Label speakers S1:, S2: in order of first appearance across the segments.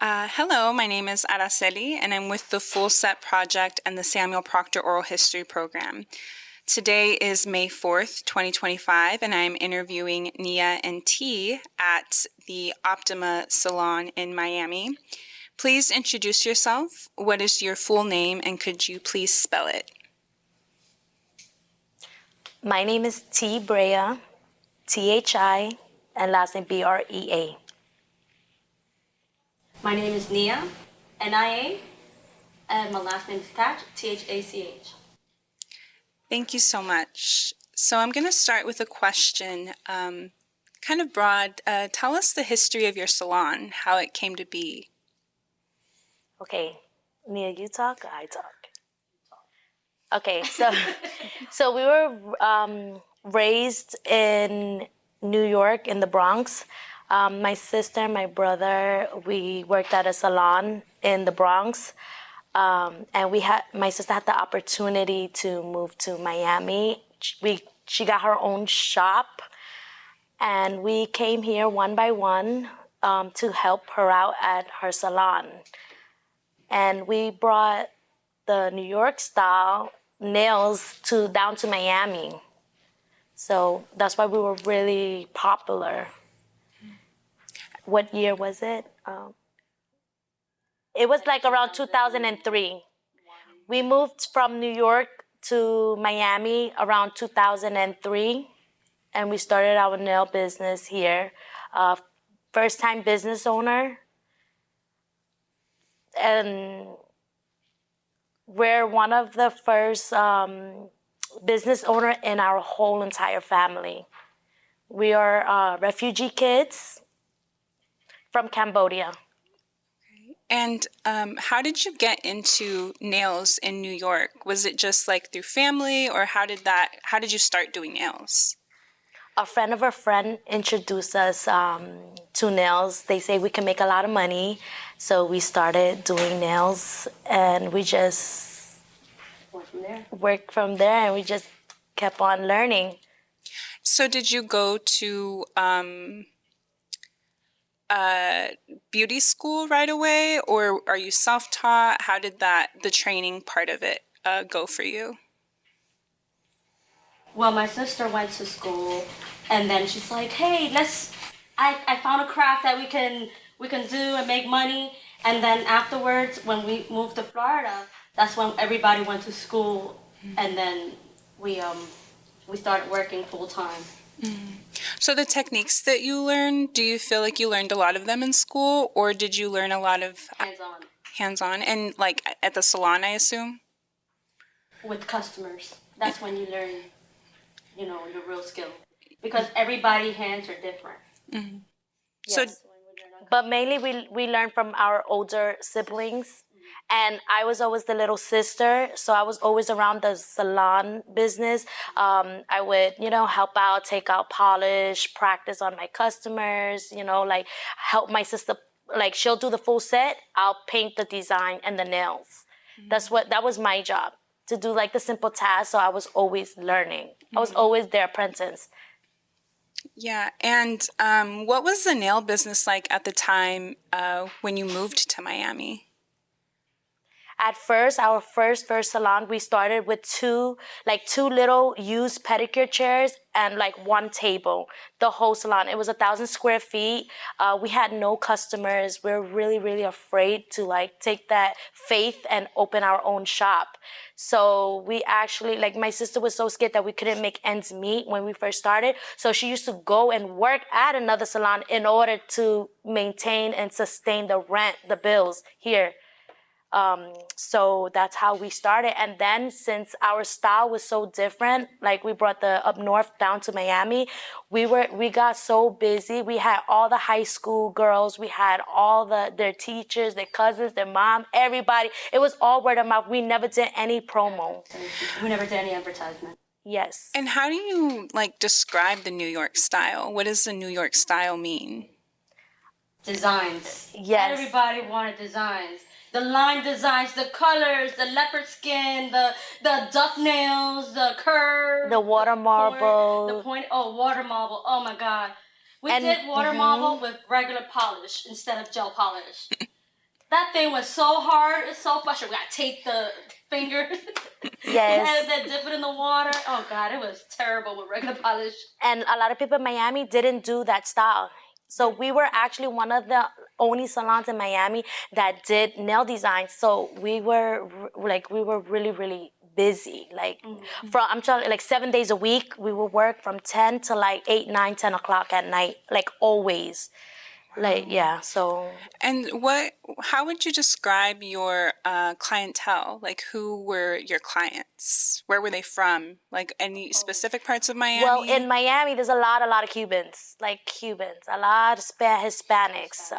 S1: Hello, my name is Aracely, and I'm with the Full Set Project and the Samuel Proctor Oral History Program. Today is May 4th, 2025, and I'm interviewing Nia and Thi at the Optima Salon in Miami. Please introduce yourself. What is your full name, and could you please spell it?
S2: My name is Thi Brea, Thi, and last name Brea.
S3: My name is Nia, Nia, and my last name is Thach, Thach.
S1: Thank you so much. So I'm going to start with a question, kind of broad. Tell us the history of your salon, how it came to be.
S2: Okay, Nia, you talk, I talk. Okay, so we were raised in New York, in the Bronx. My sister and my brother, we worked at a salon in the Bronx. And my sister had the opportunity to move to Miami. She got her own shop, and we came here one by one to help her out at her salon. And we brought the New York style nails down to Miami. So that's why we were really popular. What year was it? It was like around 2003. We moved from New York to Miami around 2003, and we started our nail business here. First-time business owner, and we're one of the first business owner in our whole entire family. We are refugee kids from Cambodia.
S1: And how did you get into nails in New York? Was it just like through family, or how did you start doing nails?
S2: A friend of a friend introduced us to nails. They say we can make a lot of money. So we started doing nails, and we just worked from there, and we just kept on learning.
S1: So did you go to beauty school right away, or are you self-taught? How did the training part of it go for you?
S3: Well, my sister went to school, and then she's like, "Hey, I found a craft that we can do and make money." And then afterwards, when we moved to Florida, that's when everybody went to school, and then we started working full time.
S1: So the techniques that you learned, do you feel like you learned a lot of them in school, or did you learn a lot of hands-on and like at the salon, I assume?
S3: With customers. That's when you learn, your real skill, because everybody's hands are different.
S1: Mm-hmm.
S2: Yes. But mainly we learn from our older siblings. And I was always the little sister, so I was always around the salon business. I would, help out, take out polish, practice on my customers, like help my sister. Like she'll do the full set, I'll paint the design and the nails. Mm-hmm. That was my job, to do like the simple tasks. So I was always learning. Mm-hmm. I was always their apprentice.
S1: Yeah, and what was the nail business like at the time when you moved to Miami?
S2: At first, our first salon, we started with two little used pedicure chairs and like one table. The whole salon, it was 1,000 square feet. We had no customers. We were really, really afraid to like take that faith and open our own shop. So we actually, like my sister was so scared that we couldn't make ends meet when we first started. So she used to go and work at another salon in order to maintain and sustain the rent, the bills here. So that's how we started. And then since our style was so different, like we brought the up north down to Miami, we got so busy. We had all the high school girls, we had all their teachers, their cousins, their mom, everybody. It was all word of mouth. We never did any promo.
S3: We never did any advertisement.
S2: Yes.
S1: And how do you like describe the New York style? What does the New York style mean?
S3: Designs.
S2: Yes.
S3: Everybody wanted designs. The line designs, the colors, the leopard skin, the duck nails, the curve,
S2: the water marble,
S3: water marble. Oh my God, we did water marble with regular polish instead of gel polish. That thing was so hard. It's so frustrating. We got to take the fingers.
S2: Yes.
S3: And then dip it in the water. Oh, God, it was terrible with regular polish.
S2: And a lot of people in Miami didn't do that style. So we were actually one of the only salons in Miami that did nail design. So we were really, really busy. Like I'm telling you, like 7 days a week, we would work from 10 to like 8, 9, 10 o'clock at night, like always. Like, yeah, so.
S1: And how would you describe your clientele? Like, who were your clients? Where were they from? Like, any specific parts of Miami?
S2: Well, in Miami, there's a lot of Cubans, a lot of Hispanics.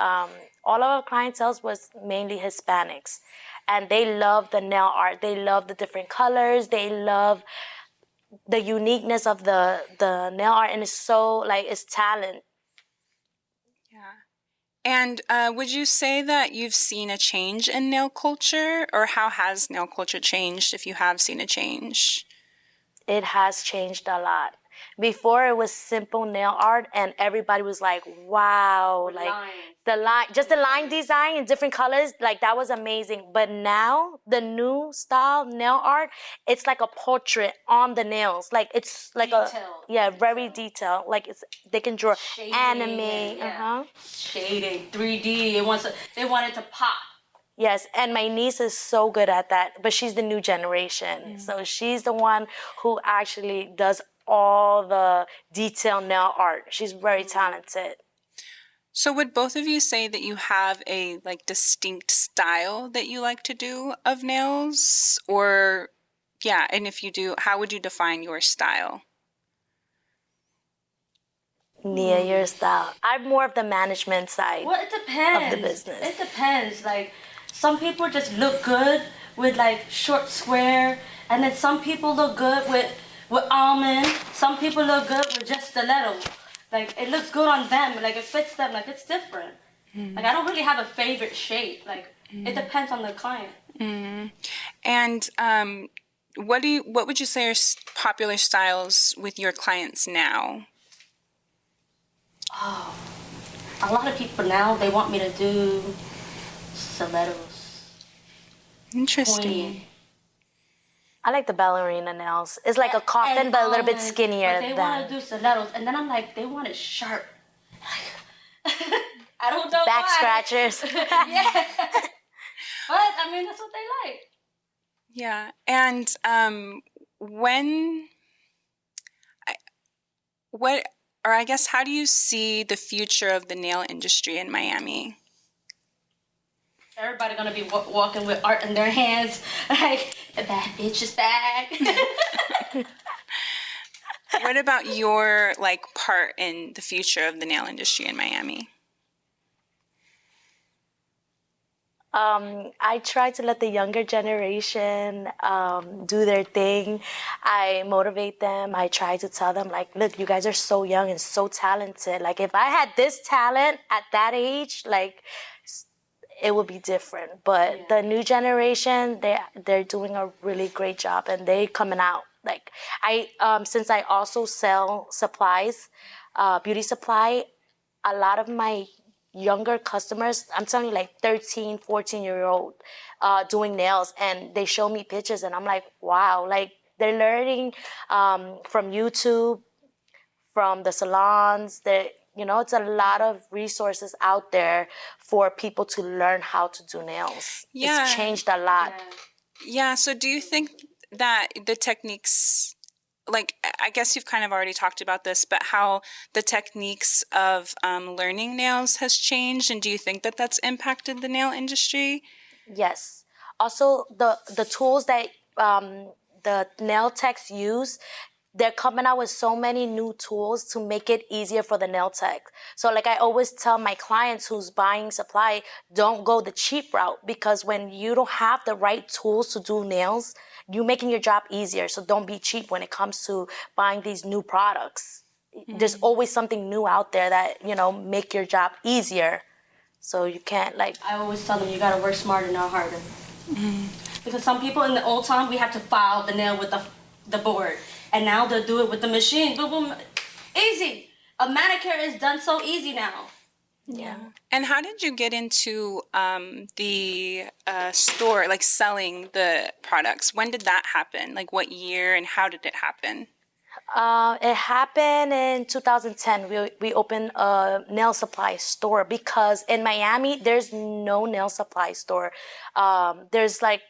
S2: All of our clientele was mainly Hispanics. And they love the nail art. They love the different colors. They love the uniqueness of the nail art. And it's so, like, it's talent.
S1: Yeah. And would you say that you've seen a change in nail culture, or how has nail culture changed if you have seen a change?
S2: It has changed a lot. Before it was simple nail art and everybody was like, wow, like the line design in different colors, like that was amazing. But now the new style nail art, it's like a portrait on the nails. Like it's like very detailed. Like they can draw
S3: shading,
S2: anime.
S3: Shading, 3D. They want it to pop.
S2: Yes, and my niece is so good at that, but she's the new generation. So she's the one who actually does all the detailed nail art. She's very talented.
S1: So would both of you say that you have a like distinct style that you like to do of nails? Or yeah, and if you do, how would you define your style?
S2: Nia, your style. I'm more of the management side.
S3: Well, it depends.
S2: Of the business.
S3: It depends. Like some people just look good with like short square, and then some people look good with almond. Some people look good with just stiletto. Like it looks good on them. Like it fits them. Like it's different. Like I don't really have a favorite shape. Like it depends on the client.
S1: And what would you say are popular styles with your clients now?
S3: Oh, a lot of people now, they want me to do stilettos.
S1: Interesting.
S3: Pointy.
S2: I like the ballerina nails. It's like a coffin, but a little bit skinnier.
S3: But they want to do stilettos, and then I'm like, they want it sharp. I don't know
S2: Back
S3: why.
S2: scratchers.
S3: Yeah. But, I mean, that's what they like.
S1: Yeah. And how do you see the future of the nail industry in Miami?
S3: Everybody gonna be walking with art in their hands, like, the bad bitch is back.
S1: What about your part in the future of the nail industry in Miami?
S2: I try to let the younger generation do their thing. I motivate them. I try to tell them, like, look, you guys are so young and so talented. Like, if I had this talent at that age, like, it would be different. But the new generation, they're doing a really great job, and they coming out. Like, since I also sell supplies, beauty supply, a lot of my younger customers, I'm telling you, like 13, 14-year-old doing nails, and they show me pictures, and I'm like, wow, like they're learning from YouTube, from the salons. It's a lot of resources out there for people to learn how to do nails.
S1: Yeah.
S2: It's changed a lot.
S1: Yeah. So do you think that the techniques, I guess you've kind of already talked about this, but how the techniques of learning nails has changed, and do you think that that's impacted the nail industry?
S2: Yes. Also, the tools that the nail techs use, they're coming out with so many new tools to make it easier for the nail tech. So like I always tell my clients who's buying supply, don't go the cheap route, because when you don't have the right tools to do nails, you're making your job easier. So don't be cheap when it comes to buying these new products. Mm-hmm. There's always something new out there that, make your job easier. So you can't I
S3: always tell them you gotta work smarter, not harder. Mm-hmm. Because some people in the old time, we have to file the nail with the board. And now they'll do it with the machine. Boom, boom. Easy. A manicure is done so easy now.
S1: Yeah. And how did you get into the store, like selling the products? When did that happen? Like what year and how did it happen?
S2: It happened in 2010. We opened a nail supply store because in Miami there's no nail supply store. There's like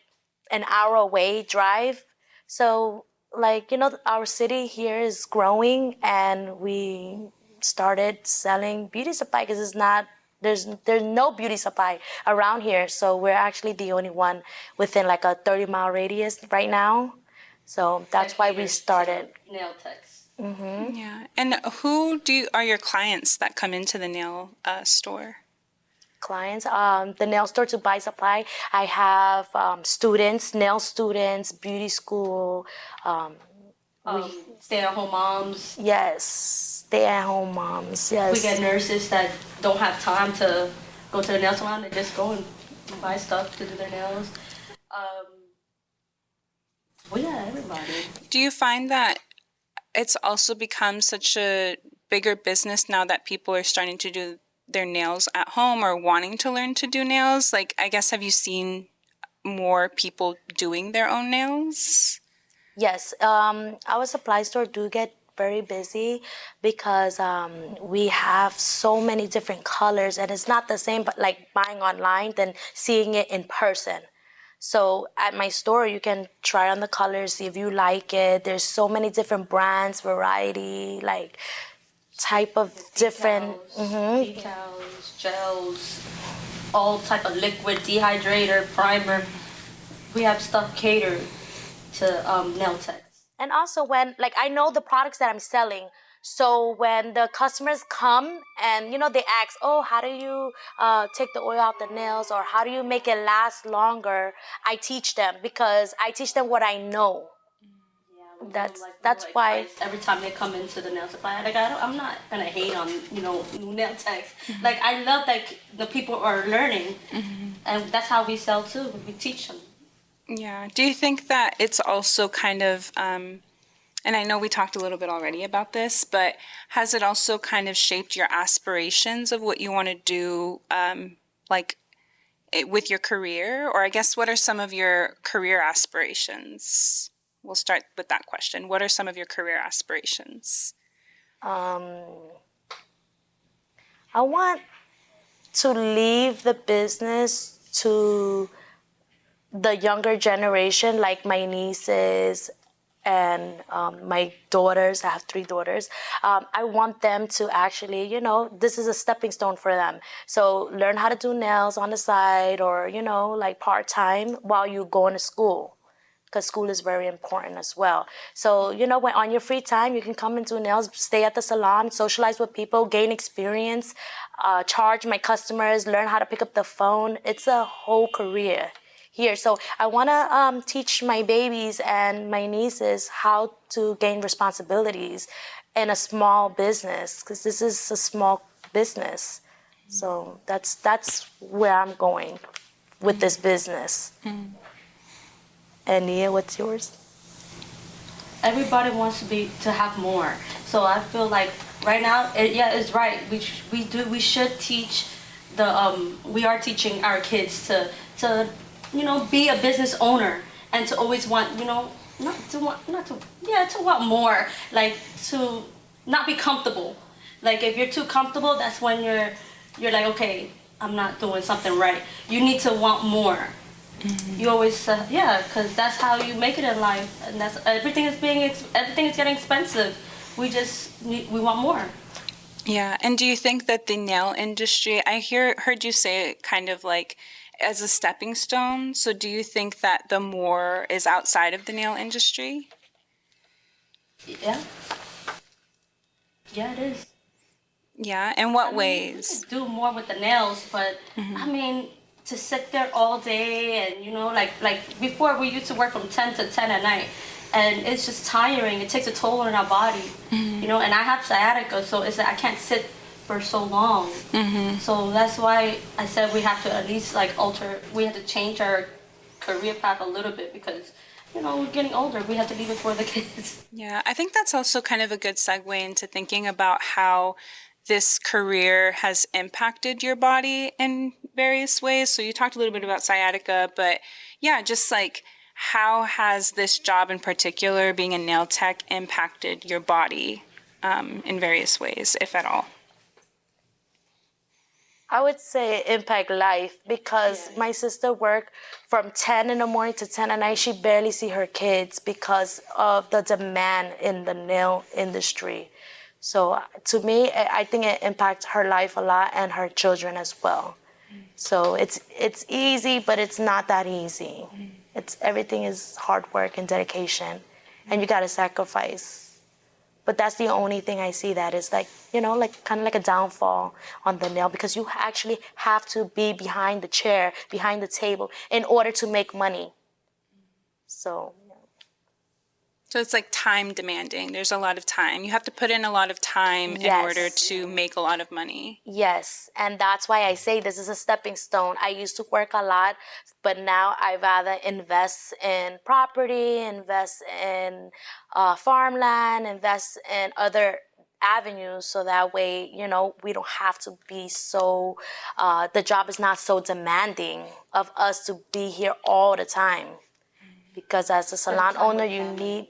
S2: an hour away drive. So like our city here is growing, and we started selling beauty supply because it's not there's no beauty supply around here. So we're actually the only one within like a 30-mile radius right now. So that's why we started.
S3: Nail techs.
S1: Yeah. And who are your clients that come into the nail store?
S2: Clients, the nail store to buy supply. I have students, nail students, beauty school.
S3: Stay-at-home moms.
S2: Yes, stay-at-home moms. Yes.
S3: We get nurses that don't have time to go to the nail salon. They just go and buy stuff to do their nails. Everybody.
S1: Do you find that it's also become such a bigger business now that people are starting to do their nails at home or wanting to learn to do nails? Like, I guess, have you seen more people doing their own nails?
S2: Yes. Our supply store do get very busy because we have so many different colors, and it's not the same, but like buying online than seeing it in person. So at my store, you can try on the colors, see if you like it. There's so many different brands, variety, like type of different
S3: decals, gels, all type of liquid, dehydrator, primer. We have stuff catered to nail techs.
S2: And also when, like, I know the products that I'm selling. So when the customers come and, they ask, oh, how do you take the oil out the nails, or how do you make it last longer? I teach them because I teach them what I know. Yeah, that's why
S3: every time they come into the nail supply, like I'm not gonna hate on new nail techs. Like I love that the people are learning, and that's how we sell too. We teach them.
S1: Yeah. Do you think that it's also kind of, and I know we talked a little bit already about this, but has it also kind of shaped your aspirations of what you want to do, with your career? Or I guess, what are some of your career aspirations? We'll start with that question. What are some of your career aspirations?
S2: I want to leave the business to the younger generation, like my nieces and my daughters. I have 3 daughters. I want them to actually, this is a stepping stone for them. So learn how to do nails on the side, or, like part-time while you're going to school, because school is very important as well. So, when on your free time, you can come and do nails, stay at the salon, socialize with people, gain experience, charge my customers, learn how to pick up the phone. It's a whole career here. So I want to teach my babies and my nieces how to gain responsibilities in a small business, because this is a small business. So that's where I'm going with this business. And Nia, what's yours?
S3: Everybody wants to have more. So I feel like right now, it's right. We should teach we are teaching our kids to be a business owner, and to always want, to want more, like to not be comfortable. Like if you're too comfortable, that's when you're like, okay, I'm not doing something right. You need to want more. You always, because that's how you make it in life, and that's everything is getting expensive. We want more.
S1: Yeah. And do you think that the nail industry, I heard you say it kind of like as a stepping stone. So do you think that the more is outside of the nail industry?
S3: Yeah. Yeah, it is.
S1: Yeah. In what ways?
S3: We do more with the nails, but to sit there all day and like before, we used to work from 10 to 10 at night, and it's just tiring. It takes a toll on our body, and I have sciatica, so it's like I can't sit for so long. So that's why I said we have to at least we have to change our career path a little bit, because we're getting older. We have to leave it for the kids.
S1: Yeah, I think that's also kind of a good segue into thinking about how this career has impacted your body in various ways. So you talked a little bit about sciatica, but yeah, just like how has this job in particular, being a nail tech, impacted your body in various ways, if at all?
S2: I would say it impact life because my sister worked from 10 in the morning to 10 at night. She barely see her kids because of the demand in the nail industry. So to me, I think it impacts her life a lot and her children as well. So it's easy, but it's not that easy. Everything is hard work and dedication, and you gotta sacrifice. But that's the only thing I see that is like, like kind of like a downfall on the nail because you actually have to be behind the chair, behind the table in order to make money. So
S1: it's like time demanding. There's a lot of time. You have to put in a lot of time in order to make a lot of money.
S2: Yes, and that's why I say this is a stepping stone. I used to work a lot, but now I rather invest in property, invest in farmland, invest in other avenues so that way, we don't have to be so, the job is not so demanding of us to be here all the time. Because as a salon owner, you need,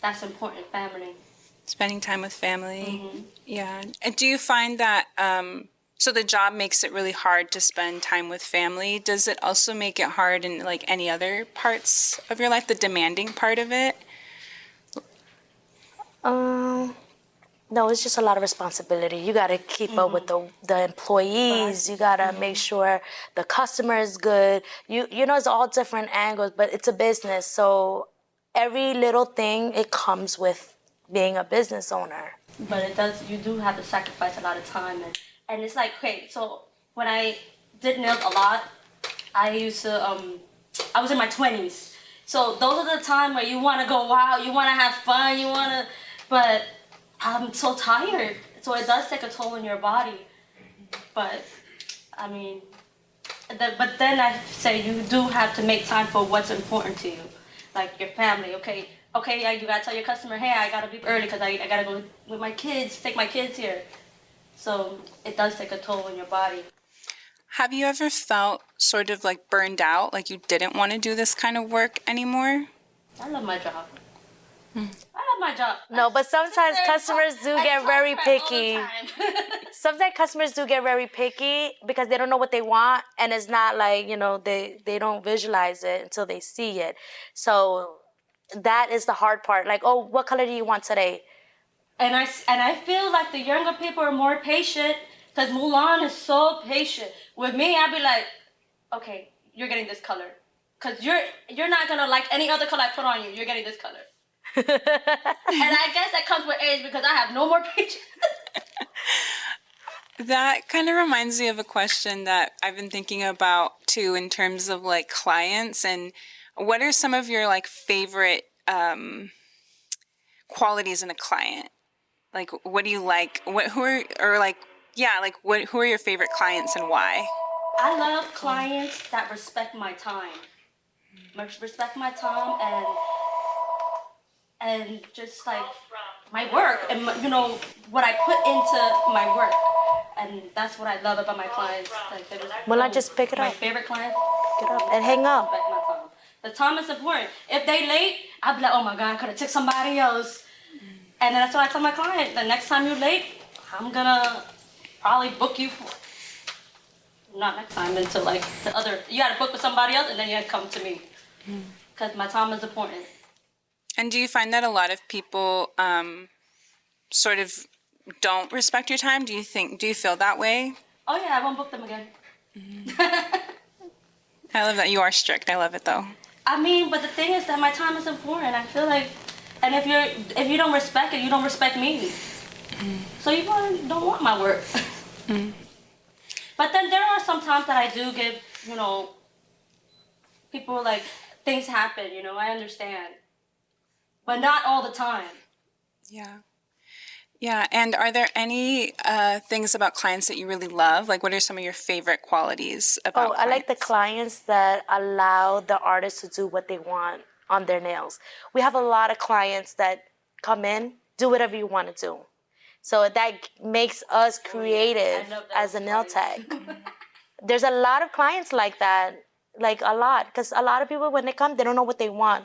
S3: That's important, family.
S1: Spending time with family. Yeah. And do you find that, so the job makes it really hard to spend time with family. Does it also make it hard in like any other parts of your life, the demanding part of it?
S2: No, it's just a lot of responsibility. You got to keep up with the employees. You got to make sure the customer is good. You know, it's all different angles, but it's a business. So every little thing, it comes with being a business owner.
S3: But you do have to sacrifice a lot of time. And it's like, okay, so when I did nails a lot, I used to, I was in my 20s. So those are the time where you want to go wild, you want to have fun, but I'm so tired, so it does take a toll on your body. But I mean, but then I say you do have to make time for what's important to you, like your family. Okay, yeah, you gotta tell your customer, hey, I gotta be early because I gotta go with my kids, take my kids here. So it does take a toll on your body.
S1: Have you ever felt sort of like burned out, like you didn't want to do this kind of work anymore?
S3: I love my job. I love my job.
S2: No, but sometimes customers do get very picky. Sometimes customers do get very picky because they don't know what they want, and it's not like, they don't visualize it until they see it. So that is the hard part. Like, oh, what color do you want today?
S3: And I feel like the younger people are more patient because Mulan is so patient. With me, I'd be like, okay, you're getting this color. Because you're not going to like any other color I put on you. You're getting this color. And I guess that comes with age because I have no more patience.
S1: That kind of reminds me of a question that I've been thinking about too in terms of like clients, and what are some of your like favorite qualities in a client? Like, what do you like? Who are your favorite clients and why?
S3: I love clients that respect my time. Respect my time and just like my work and what I put into my work, and that's what I love about my clients.
S2: Well, just pick it up.
S3: My favorite clients.
S2: Pick it up and hang up.
S3: Respect my time. The time is important. If they late, I'll be like, oh my God, I could have took somebody else. And then that's what I tell my client. The next time you're late, I'm gonna probably book you for. Not next time, until like the other. You gotta book with somebody else, and then you gotta come to me. Because my time is important.
S1: And do you find that a lot of people sort of don't respect your time? Do you feel that way?
S3: Oh yeah, I won't book them again.
S1: I love that you are strict. I love it though.
S3: I mean, but the thing is that my time is important. I feel like, and if you don't respect it, you don't respect me. So you don't want my work. But then there are some times that I do give, people like things happen. I understand. But not all the time.
S1: Yeah. Yeah. And are there any things about clients that you really love? Like, what are some of your favorite qualities about clients?
S2: I like the clients that allow the artist to do what they want on their nails. We have a lot of clients that come in, do whatever you want to do. So that makes us creative as a nail tech. There's a lot of clients like that, like a lot, because a lot of people, when they come, they don't know what they want.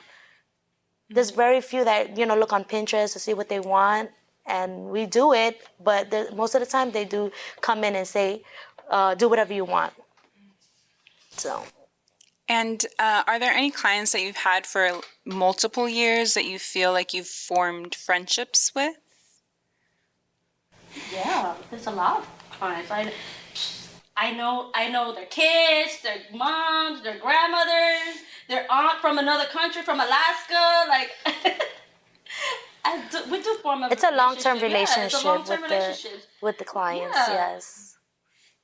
S2: There's very few that, look on Pinterest to see what they want, and we do it, but most of the time they do come in and say, do whatever you want. So.
S1: And are there any clients that you've had for multiple years that you feel like you've formed friendships with?
S3: Yeah, there's a lot of clients. I know their kids, their moms, their grandmothers, their aunt from another country, from Alaska. Like, we do form a
S2: It's a long-term relationship,
S3: it's a long-term relationship
S2: with the clients.
S3: Yeah.
S2: Yes.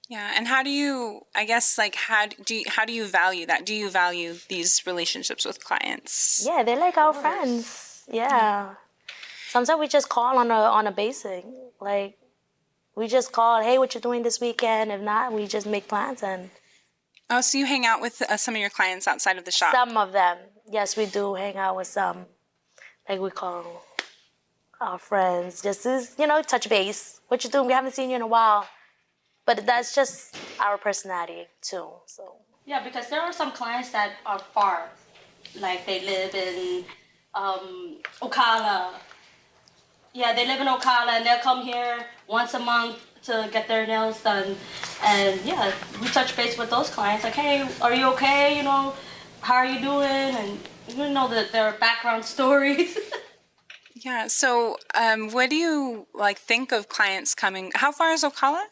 S1: Yeah, and how do you? I guess like how do you value that? Do you value these relationships with clients?
S2: Yeah, they're like our friends. Yeah. Sometimes we just call on a basic, like we just call, hey, what you doing this weekend? If not, we just make plans and.
S1: Oh, so you hang out with some of your clients outside of the shop?
S2: Some of them, yes, we do hang out with some, like we call our friends, just to touch base. What you doing? We haven't seen you in a while, but that's just our personality too. So.
S3: Yeah, because there are some clients that are far, like they live in Ocala. Yeah, they live in Ocala and they'll come here once a month to get their nails done. And yeah, we touch base with those clients like, hey, are you okay? How are you doing? And their background stories.
S1: Yeah. So, what do you think of clients coming? How far is Ocala?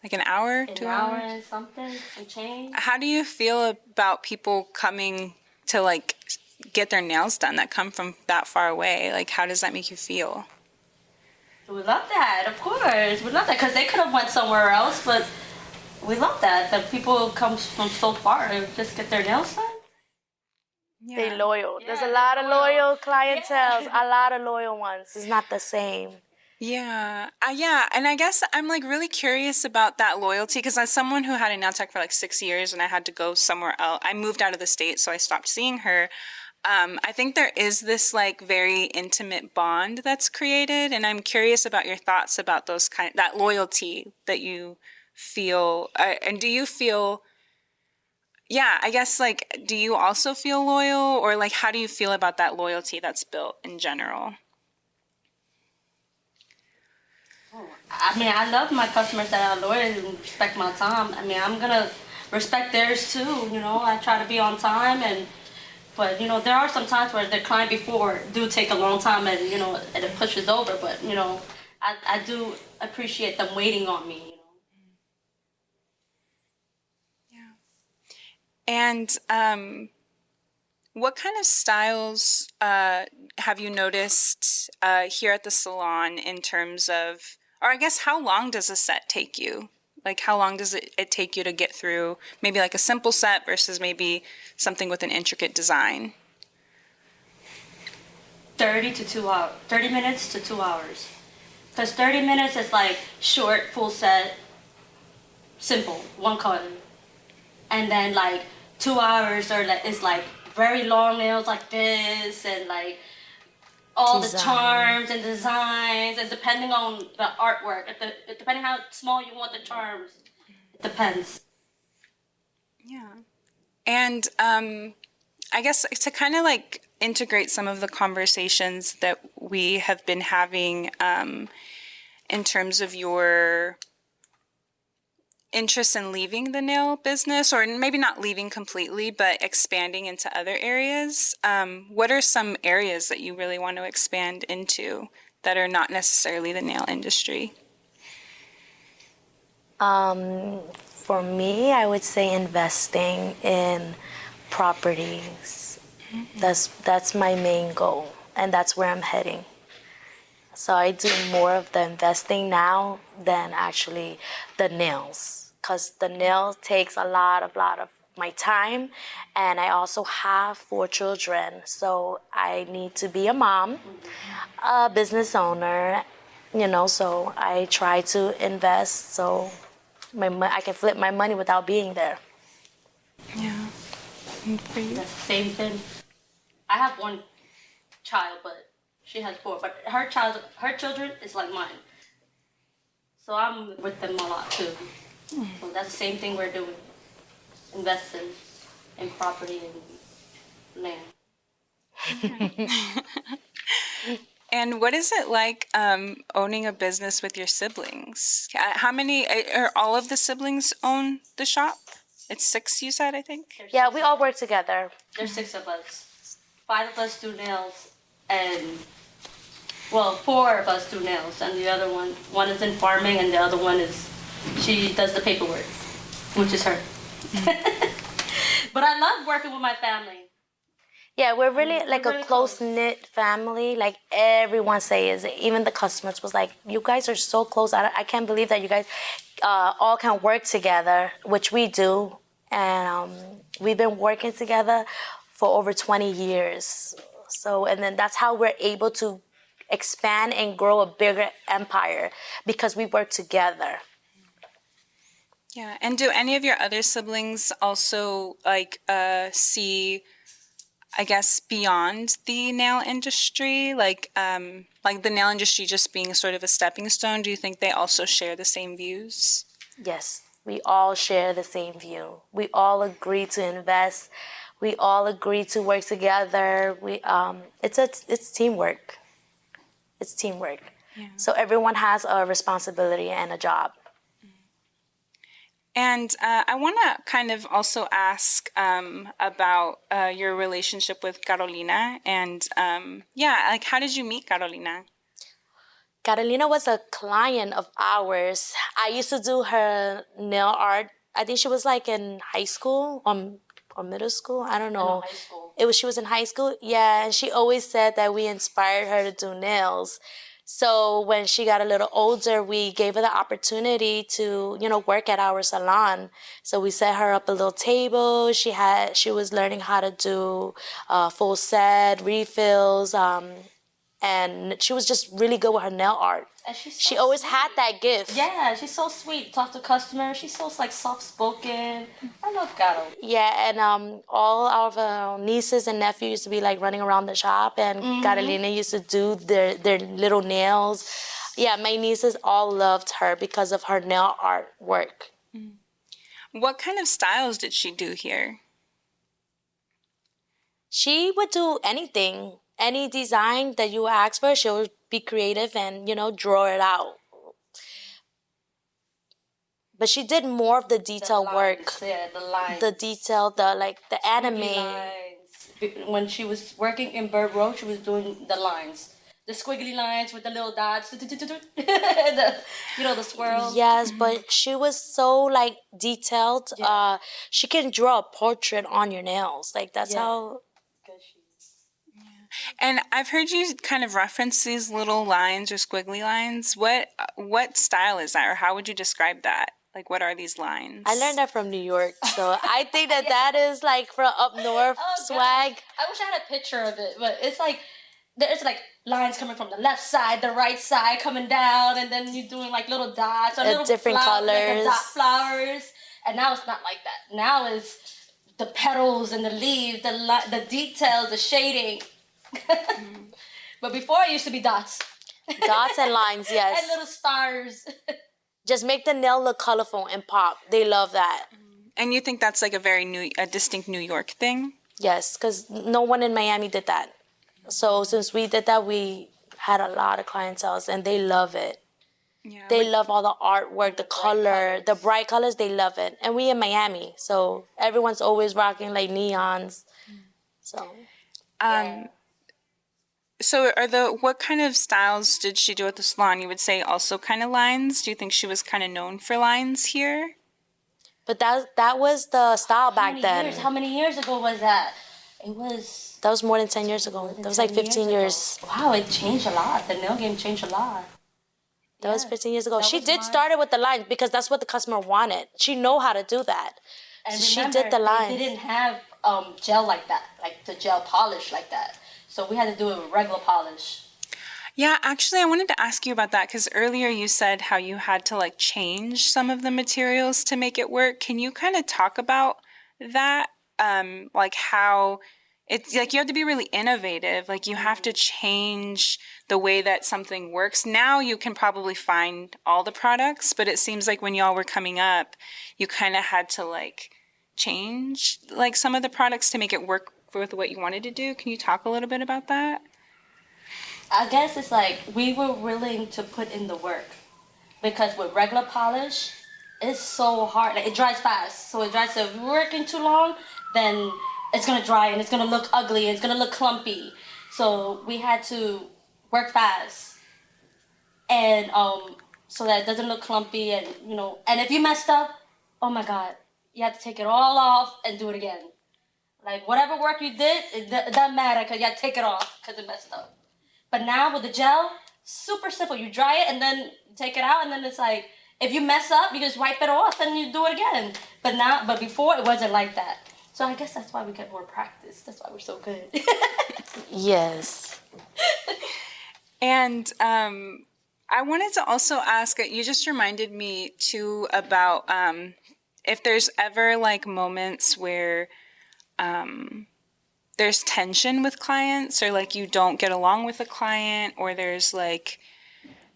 S1: Like an hour, 2 hours?
S3: An hour and something, some change.
S1: How do you feel about people coming to get their nails done that come from that far away? Like, how does that make you feel?
S3: We love that, of course. We love that because they could have went somewhere else, but we love that people come from so far to just get their nails done.
S2: Yeah. They're loyal. Yeah, there's a lot of loyal clientele, a lot of loyal ones. It's not the same.
S1: Yeah. Yeah. And I guess I'm really curious about that loyalty because as someone who had a nail tech for 6 years and I had to go somewhere else, I moved out of the state, so I stopped seeing her. I think there is this very intimate bond that's created, and I'm curious about your thoughts about that loyalty that you feel. And do you feel? Yeah, I guess do you also feel loyal, or how do you feel about that loyalty that's built in general?
S3: I mean, I love my customers that are loyal and respect my time. I mean, I'm gonna respect theirs too. I try to be on time but there are some times where the client before do take a long time and and it pushes over. But I do appreciate them waiting on me.
S1: Yeah. And what kind of styles have you noticed here at the salon in terms of, or I guess how long does a set take you? How long does it take you to get through maybe a simple set versus maybe something with an intricate design?
S3: 30 minutes to 2 hours. Because 30 minutes is short, full set, simple, one color. And then 2 hours is very long nails like this and all the charms and designs, and depending on the artwork, depending how small you want the charms, it depends.
S1: Yeah. And I guess to kind of integrate some of the conversations that we have been having in terms of your interest in leaving the nail business, or maybe not leaving completely, but expanding into other areas. What are some areas that you really want to expand into that are not necessarily the nail industry?
S2: For me, I would say investing in properties. That's my main goal, and that's where I'm heading. So I do more of the investing now than actually the nails, because the nail takes a lot of my time, and I also have 4 children, so I need to be a mom, a business owner, so I try to invest so I can flip my money without being there.
S1: Yeah. And for you?
S3: That's the same thing. I have 1 child, but She has 4, but her children is like mine. So I'm with them a lot too. So that's the same thing we're doing, investing in property and land.
S1: And what is it like owning a business with your siblings? How many, are all of the siblings own the shop? It's 6, you said, I think?
S2: Yeah, we all work together.
S3: There's 6 of us. 5 of us do nails, and 4 of us do nails, and the other one is in farming, and the other one she does the paperwork, which is her. But I love working with my family.
S2: Yeah, we're really like a close-knit family. Like everyone says, even the customers was like, you guys are so close. I can't believe that you guys all can work together, which we do. And we've been working together for over 20 years. So, and then that's how we're able to expand and grow a bigger empire, because we work together.
S1: Yeah, and do any of your other siblings also see, I guess, beyond the nail industry, like the nail industry just being sort of a stepping stone? Do you think they also share the same views?
S2: Yes, we all share the same view. We all agree to invest. We all agree to work together. It's teamwork. It's teamwork.
S1: Yeah.
S2: So everyone has a responsibility and a job.
S1: And I want to kind of also ask about your relationship with Carolina. And how did you meet Carolina?
S2: Carolina was a client of ours. I used to do her nail art. I think she was like in high school or middle school. I don't know.
S3: High school.
S2: She was in high school. Yeah, and she always said that we inspired her to do nails. So when she got a little older, we gave her the opportunity to, work at our salon. So we set her up a little table. She was learning how to do full set, refills, and she was just really good with her nail art.
S3: And
S2: she always had that gift.
S3: Yeah, she's so sweet. Talk to customers. She's so soft spoken. I love Carol.
S2: Yeah, and all of our nieces and nephews used to be like running around the shop, and Carolina used to do their little nails. Yeah, my nieces all loved her because of her nail art work.
S1: What kind of styles did she do here?
S2: She would do anything. Any design that you ask for, she'll be creative and, draw it out. But she did more of the detail work.
S3: Yeah, the lines.
S2: The detail, the anime.
S3: Lines. When she was working in Bird Road, she was doing the lines. The squiggly lines with the little dots. The swirls.
S2: Yes, but she was so detailed. Yeah. She can draw a portrait on your nails. That's how...
S1: And I've heard you kind of reference these little lines or squiggly lines. What style is that, or how would you describe that? What are these lines?
S2: I learned that from New York, so I think that is from up north swag.
S3: God. I wish I had a picture of it, but it's there's lines coming from the left side, the right side coming down, and then you're doing little dots or little
S2: different colors,
S3: dot flowers. And now it's not like that. Now it's the petals and the leaves, the details, the shading. But before it used to be dots
S2: and lines, yes,
S3: and little stars.
S2: Just make the nail look colorful and pop. They love that.
S1: And you think that's a distinct New York thing?
S2: Yes, because no one in Miami did that. So since we did that, we had a lot of clientele, and they love it. Yeah, they love all the artwork, the color, the bright colors. They love it. And we in Miami, so everyone's always rocking neons. So.
S1: So what kind of styles did she do at the salon? You would say also kind of lines? Do you think she was kind of known for lines here?
S2: But that was the style back then.
S3: How many years ago was that?
S2: That was more than 10 years ago. That was 15 years.
S3: Wow, it changed a lot. The nail game changed a lot.
S2: That was 15 years ago. She did start it with the lines because that's what the customer wanted. She know how to do that.
S3: And
S2: so
S3: remember,
S2: she did the lines.
S3: They didn't have gel like that, the gel polish like that. So we had to do it with regular polish.
S1: Yeah, actually, I wanted to ask you about that because earlier you said how you had to change some of the materials to make it work. Can you kind of talk about that? How it's like you have to be really innovative. Like you have to change the way that something works. Now you can probably find all the products, but it seems like when y'all were coming up, you kind of had to like change like some of the products to make it work with what you wanted to do. Can you talk a little bit about that?
S3: I guess it's like we were willing to put in the work, because with regular polish, it's so hard. Like it dries fast, so it dries. So if you're working too long, then it's gonna dry and it's gonna look ugly. And it's gonna look clumpy. So we had to work fast, and so that it doesn't look clumpy. And and if you messed up, oh my God, you have to take it all off and do it again. Like whatever work you did, it doesn't matter because you have to take it off because it messed up. But now with the gel, super simple. You dry it and then take it out, and then it's like if you mess up, you just wipe it off and you do it again. But before it wasn't like that. So I guess that's why we get more practice. That's why we're so good.
S2: Yes.
S1: And I wanted to also ask, you just reminded me too about if there's ever like moments where there's tension with clients, or like you don't get along with a client, or there's like,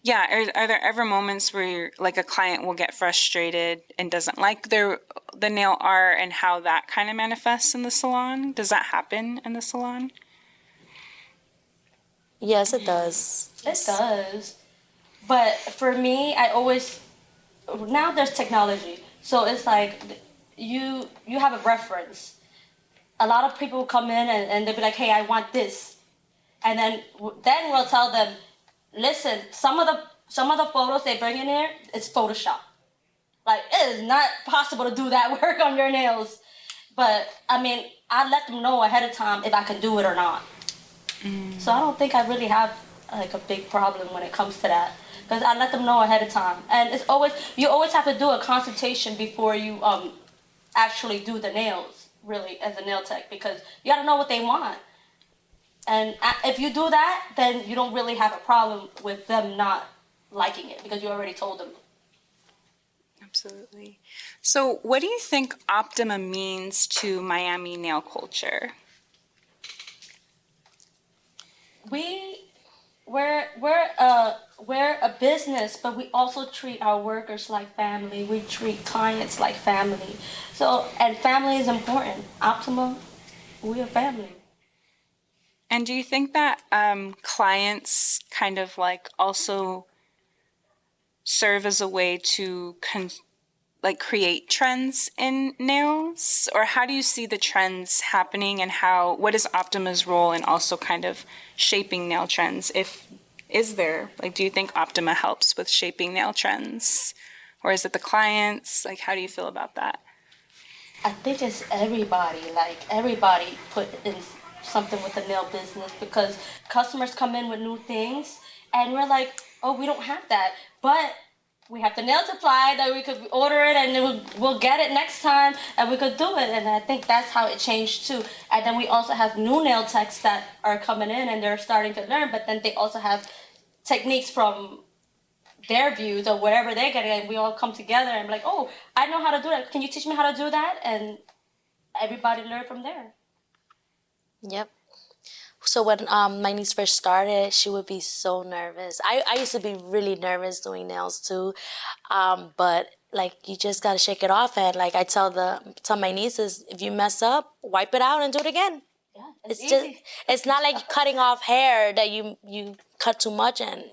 S1: are there ever moments where you're, like a client will get frustrated and doesn't like the nail art, and how that kind of manifests in the salon? Does that happen in the salon?
S2: Yes, it does.
S3: It does. But for me, now there's technology. So it's like you have a reference. A lot of people come in and they'll be like, hey, I want this. And then we'll tell them, listen, some of the photos they bring in here, it's Photoshop. Like, it is not possible to do that work on your nails. But, I mean, I let them know ahead of time if I can do it or not. So I don't think I really have, like, a big problem when it comes to that. Because I let them know ahead of time. And you always have to do a consultation before you actually do the nails, really, as a nail tech. Because you got to know what they want. And if you do that, then you don't really have a problem with them not liking it, because you already told them.
S1: Absolutely. So what do you think Optima means to Miami nail culture?
S3: We're a business, but we also treat our workers like family. We treat clients like family. And family is important. Optima, we're a family.
S1: And do you think that clients kind of like also serve as a way to create trends in nails? Or how do you see the trends happening, and what is Optima's role in also kind of shaping nail trends? Do you think Optima helps with shaping nail trends? Or is it the clients? Like, how do you feel about that?
S3: I think it's everybody. Like, everybody put in something with the nail business, because customers come in with new things and we're like, oh, we don't have that, but we have the nail supply that we could order it and we'll get it next time and we could do it. And I think that's how it changed too. And then we also have new nail techs that are coming in and they're starting to learn, but then they also have techniques from their views or whatever they're getting, and we all come together and be like, oh, I know how to do that. Can you teach me how to do that? And everybody learn from there.
S2: Yep. So when my niece first started, she would be so nervous. I used to be really nervous doing nails too, but like you just gotta shake it off. And like I tell my nieces, if you mess up, wipe it out and do it again.
S3: Yeah,
S2: it's not like cutting off hair that you cut too much and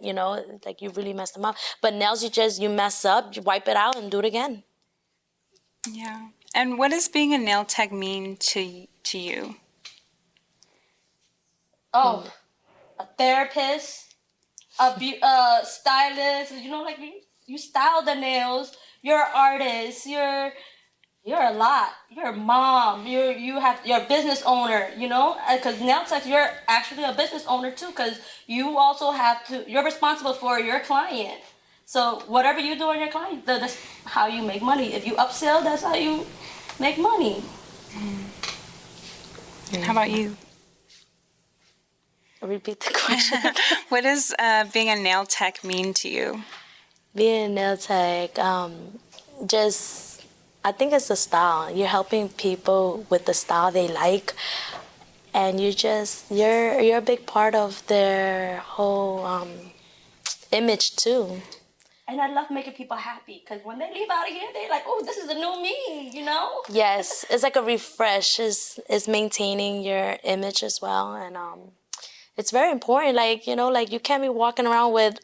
S2: like you really mess them up. But nails, you mess up, you wipe it out and do it again.
S1: Yeah. And what does being a nail tech mean to you?
S3: Oh, a therapist, a stylist. Like you style the nails. You're an artist. You're a lot. You're a mom. You're a business owner. Because nail tech, you're actually a business owner too. Because you also you're responsible for your client. So whatever you do on your client, that's how you make money. If you upsell, that's how you make money.
S1: How about you?
S2: Repeat the question.
S1: What does being a nail tech mean to you?
S2: Being a nail tech, I think it's the style. You're helping people with the style they like, and you're a big part of their whole image too.
S3: And I love making people happy because when they leave out of here, they're like, oh, this is a new me, you know?
S2: Yes, it's like a refresh. Is maintaining your image as well, and it's very important. Like, you know, like you can't be walking around with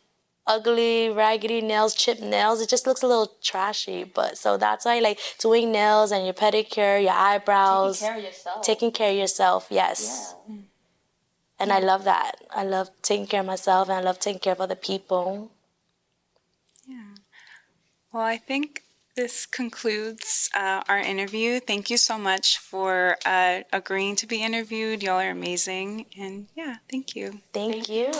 S2: ugly, raggedy nails, chipped nails. It just looks a little trashy. But so that's why, like, doing nails and your pedicure, your eyebrows,
S3: Taking care of yourself.
S2: taking care of yourself. Yes.
S3: Yeah.
S2: And I love that. I love taking care of myself, and I love taking care of other people.
S1: Yeah. Well, I think this concludes our interview. Thank you so much for agreeing to be interviewed. Y'all are amazing. And yeah, thank you.
S2: Thank you.